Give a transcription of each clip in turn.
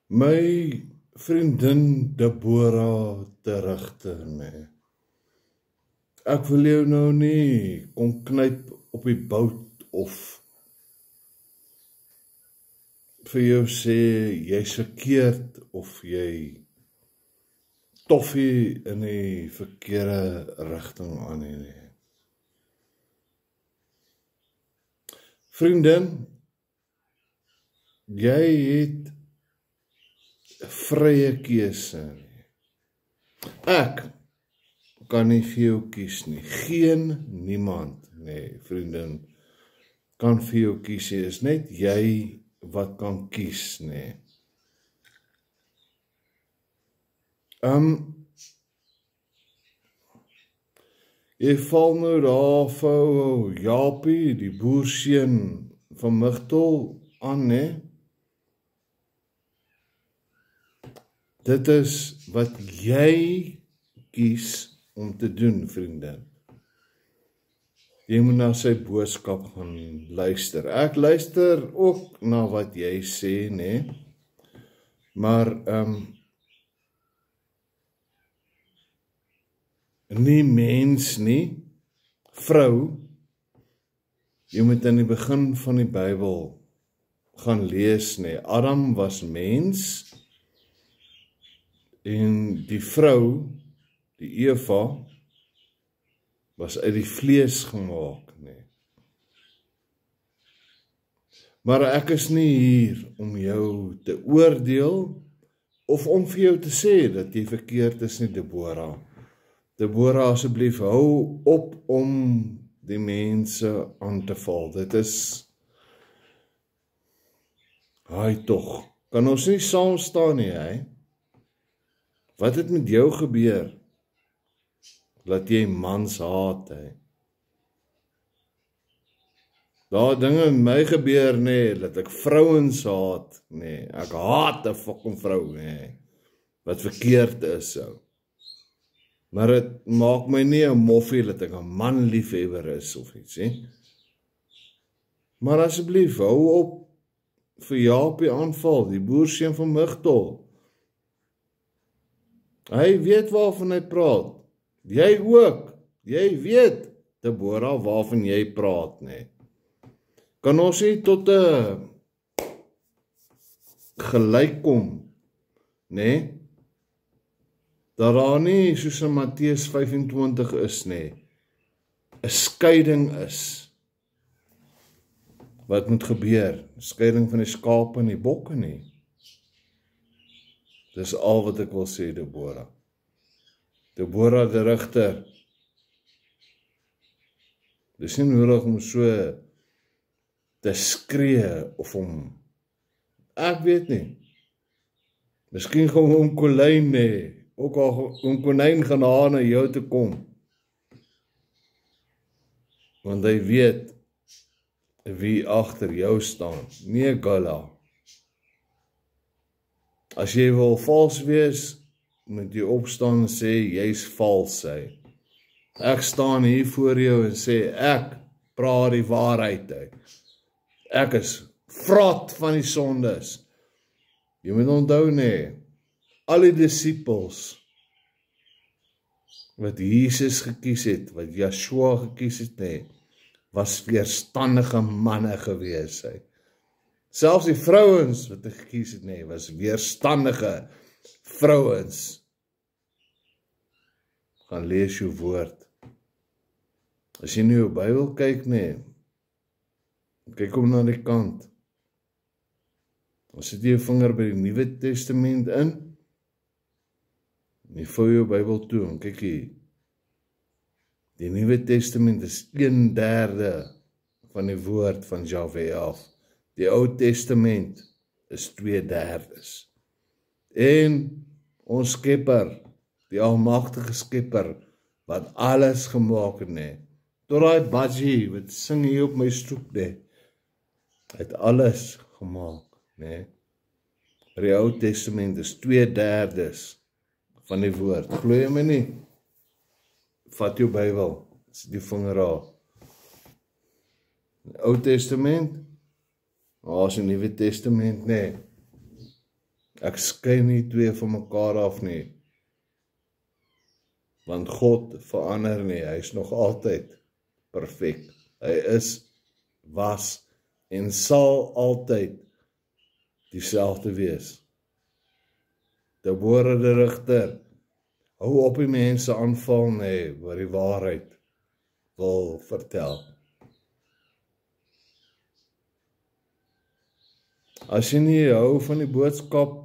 my vriendin Deborah terugte, nee. Ek wil jou nou nie kom knyp op die bout of vir jou sê jy's verkeerd of jy toffie in die verkeerde rigting aan nie. Vriendin, jy het vrye keuse. Ek kan nie vir jou kies nie. Niemand, nee, vriendin, kan vir jou kies nie. Is net jy wat kan kies, nee. Jy val nou daar vir Japie, die boerseun van Migdol aan, nee. Dit is wat jy kies om te doen, vriendin. Jy moet na sy boodskap gaan luister. Ek luister ook na wat jy sê, nee. Maar, nie mens nie, vrou, jy moet in die begin van die Bybel gaan lees, nee. Adam was mens, en die vrou, die Eva, was uit die vlees gemaak, nee. Maar ek is nie hier om jou te oordeel, of om vir jou te sê dat jy verkeerd is nie, Deborah. Deborah, asseblief, hou op om die mense aan te val. Dit is, tog, kan ons nie saam staan nie, Wat het met jou gebeur? Dat jy mans haat, Daar dinge met my gebeur, nee, dat ek vrouens haat, nee. Ek haat 'n fucking vrou, nee. Wat verkeerd is, so. Maar het maak my nie 'n moffie dat ek 'n man liefhebber is, of iets, Maar asseblief, hou op vir Japie aanval, die boerseun van Migdol. Hy weet waarvan hy praat. Jy ook. Jy weet, Deborah, waarvan jy praat, nee. Kan ons nie tot 'n gelyk kom, nee? Dat daar nie, soos in Matteus 25 is, nee. 'n skeiding is. Wat moet gebeur? Skeiding van die skape en die bokke, nee. Dis al wat ek wil sê, Deborah. Deborah die Rigter. Dis nie nodig om so te skree of om, ek weet nie. Miskien gaan oom Colijn, nee. Ook al oom Konyn gaan na jou te kom. Want hy weet wie agter jou staan. Nee, Gala. As jy wil vals wees, moet jy opstaan en sê, jy's vals, Ek staan hier voor jou en sê, ek praat die waarheid, Ek is vrot van die sondes. Jy moet onthou, nee, al die disippels, wat Jesus gekies het, wat Yeshua gekies het, nee, was weerstandige manne gewees, Selfs die vrouens wat hy gekies het, nee, was weerstandige vrouens. Gaan lees jou woord. As jy nou jou Bybel kyk, nee, kyk hom na die kant. Dan sit jy jou vinger by die Nuwe Testament in, en jy vou jou Bybel toe, en kyk hier, die Nuwe Testament is 1/3 van die woord van Jahwe af. Die Ou Testament is 2/3. En ons Skepper, die almagtige Skepper, wat alles gemaak het, nee. Tot daai budgie, wat sing hier op my stoep, nee. Het alles gemaak, nee. Die Ou Testament is 2/3 van die woord. Glo jy my nie? Vat jou Bybel, sit die vinger af. Die Ou Testament, is die Nuwe Testament, nee. Ek skei nie twee van mekaar af nie. Want God verander nie, hy is nog altyd perfek. Hy is, was en sal altyd dieselfde wees. Deborah die Rigter, hou op die mense aanval nie, wat die waarheid wil vertel. As jy nie hou van die boodskap,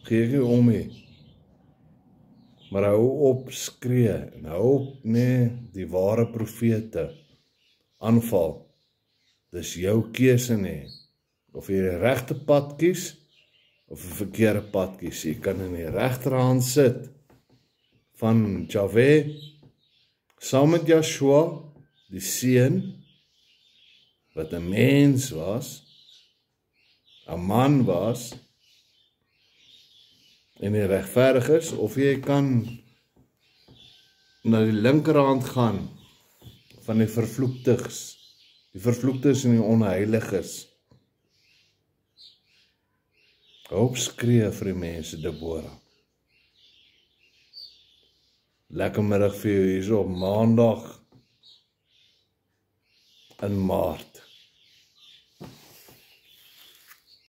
gee ek nie om nie. Maar hou op skree, en hou op die ware profete aanval. Dis jou keuse nie. Of jy die regte pad kies, of die verkeerde pad kies. Jy kan in die regterhand sit van Jahwe, saam met Joshua, die seun, wat 'n mens was, 'n man was, en die regverdig is, of jy kan na die linkerhand gaan van die vervloektes en die onheiliges. Hoop skree vir die mense, Deborah. Lekker middag vir jou hier op Maandag in Maart.